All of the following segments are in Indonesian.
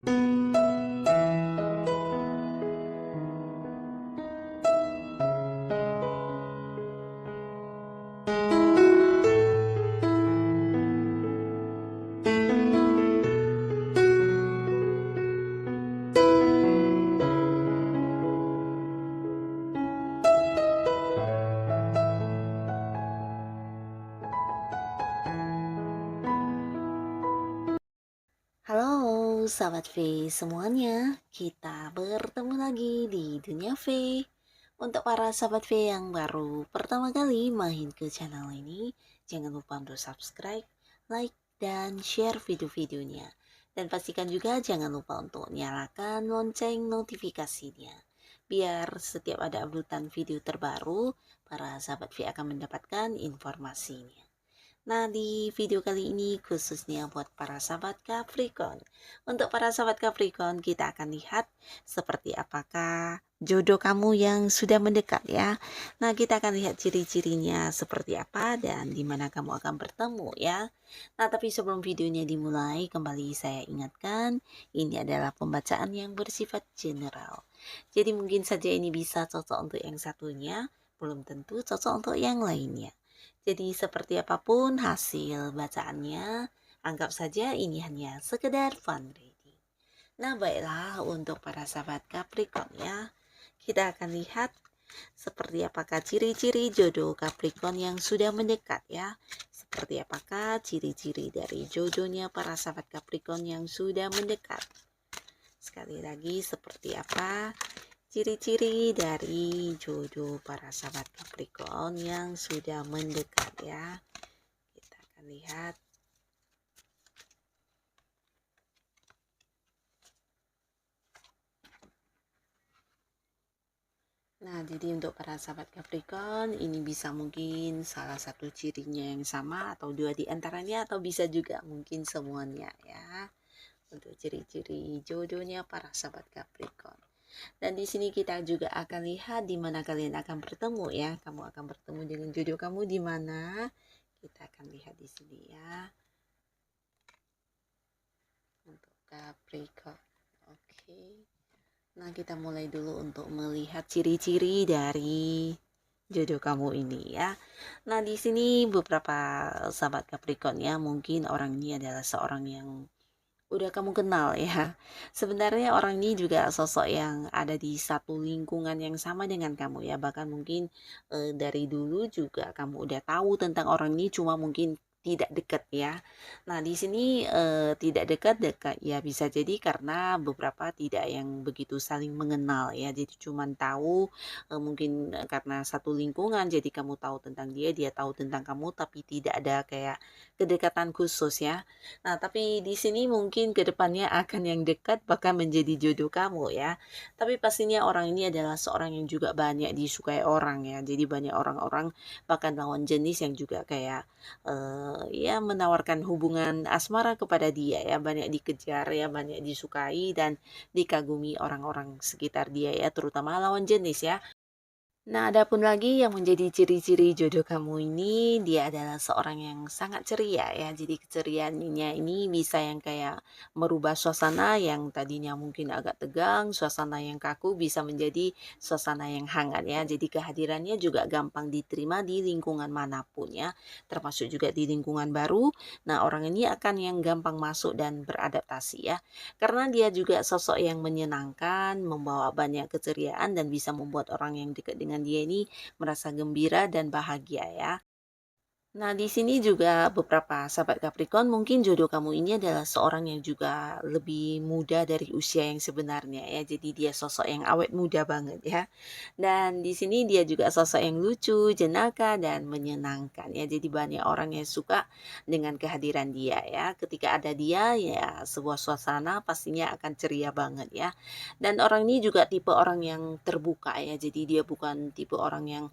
Halo sahabat V semuanya, kita bertemu lagi di Dunia V. Untuk para sahabat V yang baru pertama kali main ke channel ini, jangan lupa untuk subscribe, like, dan share video-videonya. Dan pastikan juga jangan lupa untuk nyalakan lonceng notifikasinya. Biar setiap ada uploadan video terbaru, para sahabat V akan mendapatkan informasinya. Nah, di video kali ini khususnya buat para sahabat Capricorn. Untuk para sahabat Capricorn, kita akan lihat seperti apakah jodoh kamu yang sudah mendekat ya. Nah, kita akan lihat ciri-cirinya seperti apa dan di mana kamu akan bertemu ya. Nah, tapi sebelum videonya dimulai, kembali saya ingatkan, ini adalah pembacaan yang bersifat general. Jadi mungkin saja ini bisa cocok untuk yang satunya, belum tentu cocok untuk yang lainnya. Jadi seperti apapun hasil bacaannya, anggap saja ini hanya sekedar fun reading. Nah baiklah untuk para sahabat Capricorn ya, kita akan lihat seperti apakah ciri-ciri jodoh Capricorn yang sudah mendekat ya. Seperti apakah ciri-ciri dari jodohnya para sahabat Capricorn yang sudah mendekat. Sekali lagi seperti apa ciri-ciri dari jodoh para sahabat Capricorn yang sudah mendekat ya. Kita akan lihat. Nah, jadi untuk para sahabat Capricorn, ini bisa mungkin salah satu cirinya yang sama atau dua di antaranya atau bisa juga mungkin semuanya ya. Untuk ciri-ciri jodohnya para sahabat Capricorn. Dan di sini kita juga akan lihat di mana kalian akan bertemu ya. Kamu akan bertemu dengan jodoh kamu di mana? Kita akan lihat di sini ya. Untuk Capricorn. Oke. Nah, kita mulai dulu untuk melihat ciri-ciri dari jodoh kamu ini ya. Nah, di sini beberapa sahabat Capricorn ya, mungkin orang ini adalah seorang yang udah kamu kenal ya. Sebenarnya orang ini juga sosok yang ada di satu lingkungan yang sama dengan kamu ya. Bahkan mungkin dari dulu juga kamu udah tahu tentang orang ini, cuma mungkin tidak dekat ya. Nah, di sini tidak dekat ya bisa jadi karena beberapa tidak yang begitu saling mengenal ya. Jadi cuman tahu mungkin karena satu lingkungan jadi kamu tahu tentang dia, dia tahu tentang kamu tapi tidak ada kayak kedekatan khusus ya. Nah, tapi di sini mungkin kedepannya akan yang dekat bahkan menjadi jodoh kamu ya. Tapi pastinya orang ini adalah seorang yang juga banyak disukai orang ya. Jadi banyak orang-orang bahkan lawan jenis yang juga kayak ya menawarkan hubungan asmara kepada dia ya. Banyak dikejar ya, banyak disukai dan dikagumi orang-orang sekitar dia ya, terutama lawan jenis ya. Nah, adapun lagi yang menjadi ciri-ciri jodoh kamu ini, dia adalah seorang yang sangat ceria ya. Jadi keceriaannya ini bisa yang kayak merubah suasana yang tadinya mungkin agak tegang, suasana yang kaku bisa menjadi suasana yang hangat ya. Jadi kehadirannya juga gampang diterima di lingkungan manapun ya, termasuk juga di lingkungan baru. Nah, orang ini akan yang gampang masuk dan beradaptasi ya. Karena dia juga sosok yang menyenangkan, membawa banyak keceriaan dan bisa membuat orang yang dekat dengan dia ini merasa gembira dan bahagia ya. Nah, di sini juga beberapa sahabat Capricorn, mungkin jodoh kamu ini adalah seorang yang juga lebih muda dari usia yang sebenarnya ya. Jadi dia sosok yang awet muda banget ya. Dan di sini dia juga sosok yang lucu, jenaka dan menyenangkan ya. Jadi banyak orang yang suka dengan kehadiran dia ya. Ketika ada dia ya sebuah suasana pastinya akan ceria banget ya. Dan orang ini juga tipe orang yang terbuka ya. Jadi dia bukan tipe orang yang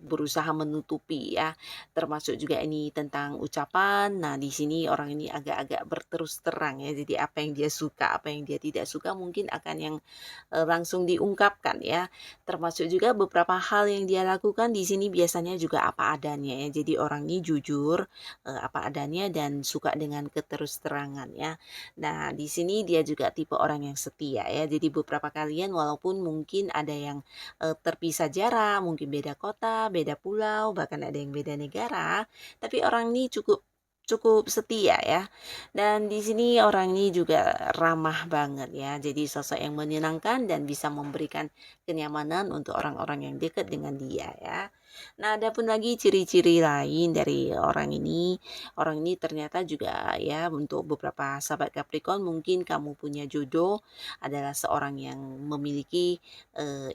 berusaha menutupi ya. ya. Termasuk juga ini tentang ucapan. Nah, di sini orang ini agak-agak berterus terang ya. Jadi apa yang dia suka, apa yang dia tidak suka mungkin akan yang langsung diungkapkan ya. Termasuk juga beberapa hal yang dia lakukan di sini biasanya juga apa adanya ya. Jadi orang ini jujur, apa adanya dan suka dengan keterus-terangan ya. Nah, di sini dia juga tipe orang yang setia ya. Jadi beberapa kalian walaupun mungkin ada yang terpisah jarak, mungkin beda kota, beda pulau, bahkan ada yang beda negara, tapi orang ini cukup cukup setia ya. Dan di sini orang ini juga ramah banget ya. Jadi sosok yang menyenangkan dan bisa memberikan kenyamanan untuk orang-orang yang dekat dengan dia ya. Nah, ada pun lagi ciri-ciri lain dari orang ini. Orang ini ternyata juga ya untuk beberapa sahabat Capricorn mungkin kamu punya jodoh adalah seorang yang memiliki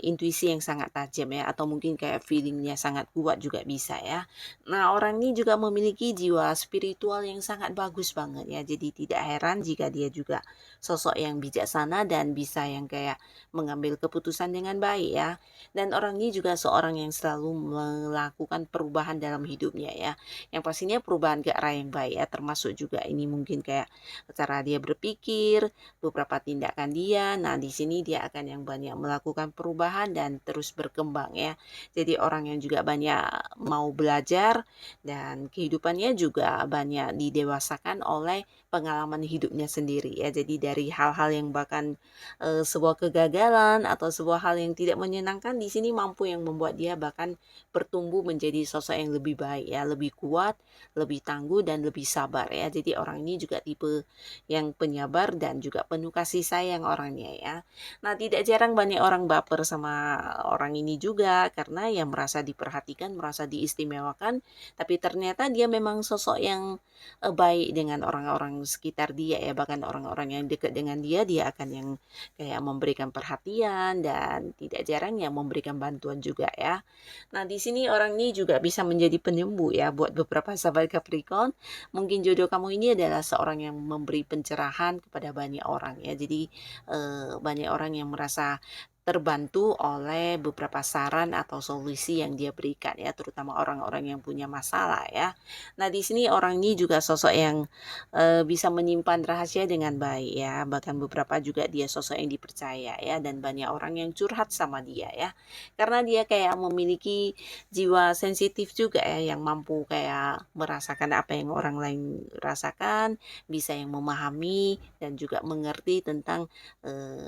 intuisi yang sangat tajam ya atau mungkin kayak feelingnya sangat kuat juga bisa ya. Nah, orang ini juga memiliki jiwa spiritual yang sangat bagus banget ya. Jadi tidak heran jika dia juga sosok yang bijaksana dan bisa yang kayak mengambil keputusan dengan baik ya. Dan orang ini juga seorang yang selalu melakukan perubahan dalam hidupnya ya. Yang pastinya perubahan ke arah yang baik ya, termasuk juga ini mungkin kayak cara dia berpikir, beberapa tindakan dia. Nah, di sini dia akan yang banyak melakukan perubahan dan terus berkembang ya. Jadi orang yang juga banyak mau belajar dan kehidupannya juga banyak didewasakan oleh pengalaman hidupnya sendiri ya. Jadi dari hal-hal yang bahkan sebuah kegagalan atau sebuah hal yang tidak menyenangkan di sini mampu yang membuat dia bahkan bertumbuh menjadi sosok yang lebih baik ya, lebih kuat, lebih tangguh dan lebih sabar ya. Jadi orang ini juga tipe yang penyabar dan juga penuh kasih sayang orangnya ya. Nah, tidak jarang banyak orang baper sama orang ini juga karena ya merasa diperhatikan, merasa diistimewakan, tapi ternyata dia memang sosok yang baik dengan orang-orang sekitar dia ya, bahkan orang-orang yang dekat dengan dia akan yang kayak memberikan perhatian dan tidak jarang ya memberikan bantuan juga ya. Nah, di sini orang ini juga bisa menjadi penyembuh ya buat beberapa sahabat Capricorn. Mungkin jodoh kamu ini adalah seorang yang memberi pencerahan kepada banyak orang ya. Jadi banyak orang yang merasa terbantu oleh beberapa saran atau solusi yang dia berikan ya, terutama orang-orang yang punya masalah ya. Nah, di sini orang ini juga sosok yang bisa menyimpan rahasia dengan baik ya. Bahkan beberapa juga dia sosok yang dipercaya ya dan banyak orang yang curhat sama dia ya. Karena dia kayak memiliki jiwa sensitif juga ya yang mampu kayak merasakan apa yang orang lain rasakan, bisa yang memahami dan juga mengerti tentang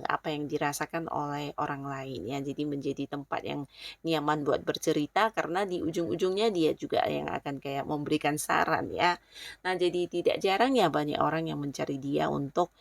apa yang dirasakan oleh orang lain ya. Jadi menjadi tempat yang nyaman buat bercerita karena di ujung-ujungnya dia juga yang akan kayak memberikan saran ya. Nah, jadi tidak jarang ya banyak orang yang mencari dia untuk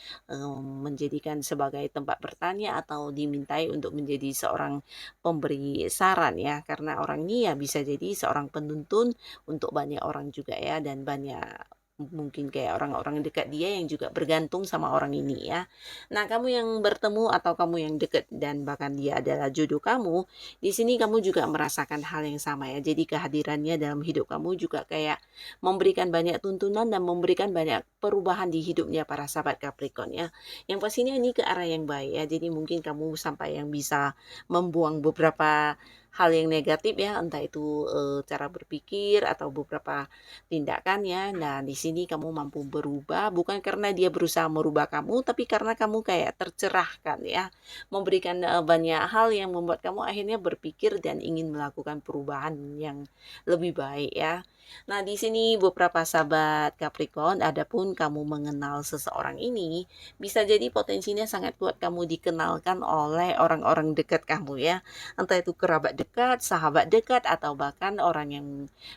menjadikan sebagai tempat bertanya atau dimintai untuk menjadi seorang pemberi saran ya. Karena orang ini ya bisa jadi seorang penuntun untuk banyak orang juga ya dan banyak mungkin kayak orang-orang dekat dia yang juga bergantung sama orang ini ya. Nah, kamu yang bertemu atau kamu yang dekat dan bahkan dia adalah jodoh kamu, di sini kamu juga merasakan hal yang sama ya. Jadi kehadirannya dalam hidup kamu juga kayak memberikan banyak tuntunan dan memberikan banyak perubahan di hidupnya para sahabat Capricorn ya. Yang pastinya ini ke arah yang baik ya. Jadi mungkin kamu sampai yang bisa membuang beberapa hal yang negatif ya, entah itu cara berpikir atau beberapa tindakan ya. Nah, di sini kamu mampu berubah bukan karena dia berusaha merubah kamu, tapi karena kamu kayak tercerahkan ya, memberikan banyak hal yang membuat kamu akhirnya berpikir dan ingin melakukan perubahan yang lebih baik ya. Nah, di sini beberapa sahabat Capricorn, adapun kamu mengenal seseorang ini, bisa jadi potensinya sangat kuat kamu dikenalkan oleh orang-orang dekat kamu ya. Entah itu kerabat dekat, sahabat dekat, atau bahkan orang yang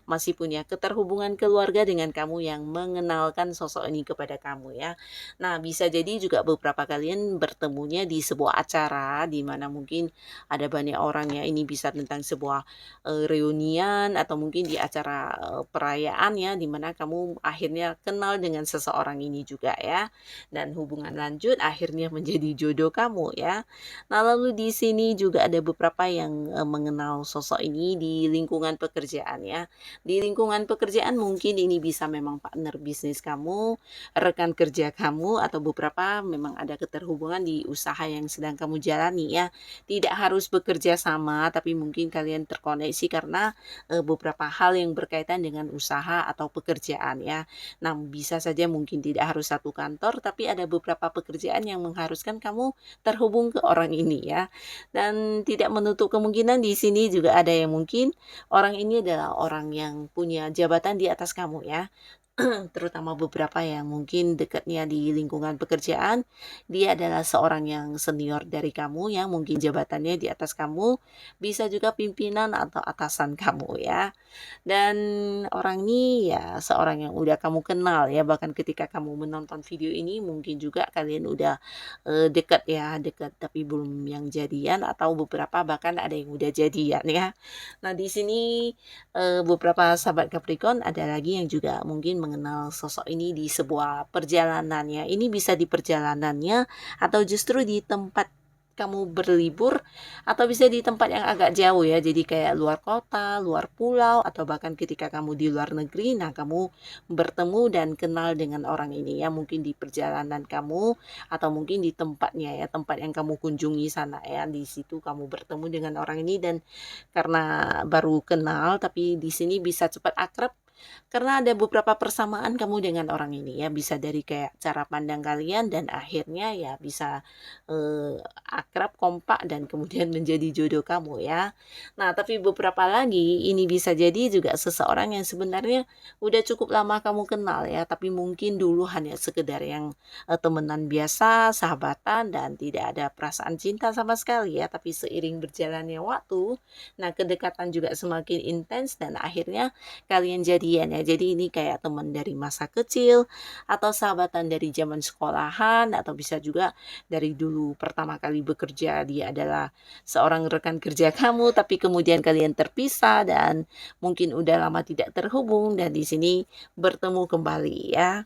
masih punya keterhubungan keluarga dengan kamu yang mengenalkan sosok ini kepada kamu ya. Nah, bisa jadi juga beberapa kalian bertemunya di sebuah acara di mana mungkin ada banyak orang ya. Ini bisa tentang sebuah reunian atau mungkin di acara perayaan ya, dimana kamu akhirnya kenal dengan seseorang ini juga ya, dan hubungan lanjut akhirnya menjadi jodoh kamu ya. Nah, lalu di sini juga ada beberapa yang mengenal sosok ini di lingkungan pekerjaan ya. Di lingkungan pekerjaan mungkin ini bisa memang partner bisnis kamu, rekan kerja kamu, atau beberapa memang ada keterhubungan di usaha yang sedang kamu jalani ya. Tidak harus bekerja sama, tapi mungkin kalian terkoneksi karena beberapa hal yang berkaitan dengan usaha atau pekerjaan ya. Nah, bisa saja mungkin tidak harus satu kantor, tapi ada beberapa pekerjaan yang mengharuskan kamu terhubung ke orang ini ya. Dan tidak menutup kemungkinan di sini juga ada yang mungkin orang ini adalah orang yang punya jabatan di atas kamu ya. Terutama beberapa yang mungkin dekatnya di lingkungan pekerjaan, dia adalah seorang yang senior dari kamu yang mungkin jabatannya di atas kamu, bisa juga pimpinan atau atasan kamu ya. Dan orang ini ya seorang yang udah kamu kenal ya, bahkan ketika kamu menonton video ini mungkin juga kalian udah dekat ya, dekat tapi belum yang jadian atau beberapa bahkan ada yang udah jadian ya. Nah, di sini beberapa sahabat Capricorn ada lagi yang juga mungkin mengenal sosok ini di sebuah perjalanannya. Ini bisa di perjalanannya atau justru di tempat kamu berlibur, atau bisa di tempat yang agak jauh ya, jadi kayak luar kota, luar pulau, atau bahkan ketika kamu di luar negeri, nah kamu bertemu dan kenal dengan orang ini ya, mungkin di perjalanan kamu atau mungkin di tempatnya ya, tempat yang kamu kunjungi sana ya, di situ kamu bertemu dengan orang ini dan karena baru kenal tapi di sini bisa cepat akrab karena ada beberapa persamaan kamu dengan orang ini ya, bisa dari kayak cara pandang kalian dan akhirnya ya bisa akrab, kompak dan kemudian menjadi jodoh kamu ya. Nah, tapi beberapa lagi ini bisa jadi juga seseorang yang sebenarnya udah cukup lama kamu kenal ya, tapi mungkin dulu hanya sekedar yang temenan biasa, sahabatan dan tidak ada perasaan cinta sama sekali ya, tapi seiring berjalannya waktu, nah kedekatan juga semakin intens dan akhirnya kalian jadian ya. Jadi ini kayak teman dari masa kecil atau sahabatan dari zaman sekolahan atau bisa juga dari dulu pertama kali bekerja dia adalah seorang rekan kerja kamu tapi kemudian kalian terpisah dan mungkin udah lama tidak terhubung dan di sini bertemu kembali ya.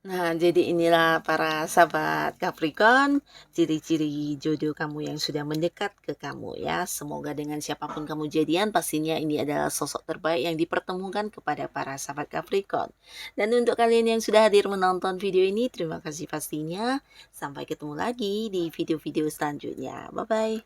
Nah, jadi inilah para sahabat Capricorn, ciri-ciri jodoh kamu yang sudah mendekat ke kamu ya. Semoga dengan siapapun kamu jadian, pastinya ini adalah sosok terbaik yang dipertemukan kepada para sahabat Capricorn. Dan untuk kalian yang sudah hadir menonton video ini, terima kasih pastinya. Sampai ketemu lagi di video-video selanjutnya. Bye-bye.